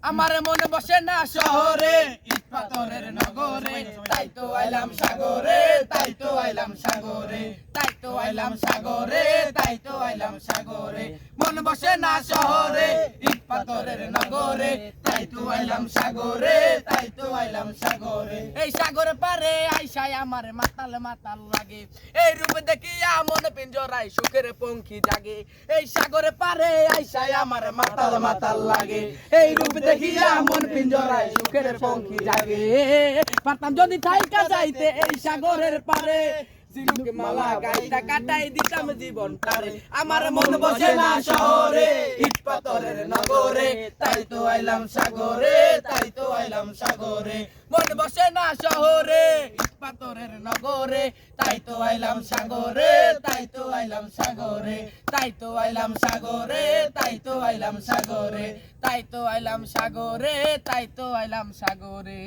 আমার মনে বসে না শহরে ইট পাথরের নগরে তাই তো আইলাম সাগরে তাই তো আইলাম সাগরে তাই তো আইলাম সাগরে তাই তো আইলাম সাগরে মন বসে না শহরে ইট পাথরের নগরে তাই তো আইলাম সাগরে তাই তো আইলাম সাগরে এই সাগরে পারে আইসায় আমার মাতাল মাতাল লাগে এই রূপ দেখিয়া মন পিঞ্জরায় সুখের পঙ্খী জাগে এই সাগরে পারে আইসায় আমার মাতাল মাতাল লাগে এই রূপ দেখিয়া মন পিঞ্জরায় সুখের পঙ্খী জাগে পারতাম যদি থাইকা যাইতে এই সাগরের পারে ঝিনুক মালা গাইটা কাটাই দিতাম জীবনটারে আমার মন বসে না শহরে ইট পাথরের নগরে তাই তো আইলাম সাগরে তাই তো আইলাম সাগরে মন বসে না শহরে ইট পাথরের নগরে তাই তো আইলাম সাগরে তাই তো আইলাম সাগরে তাই তো আইলাম সাগরে তাই তো আইলাম সাগরে তাই তো আইলাম সাগরে তাই তো আইলাম সাগরে।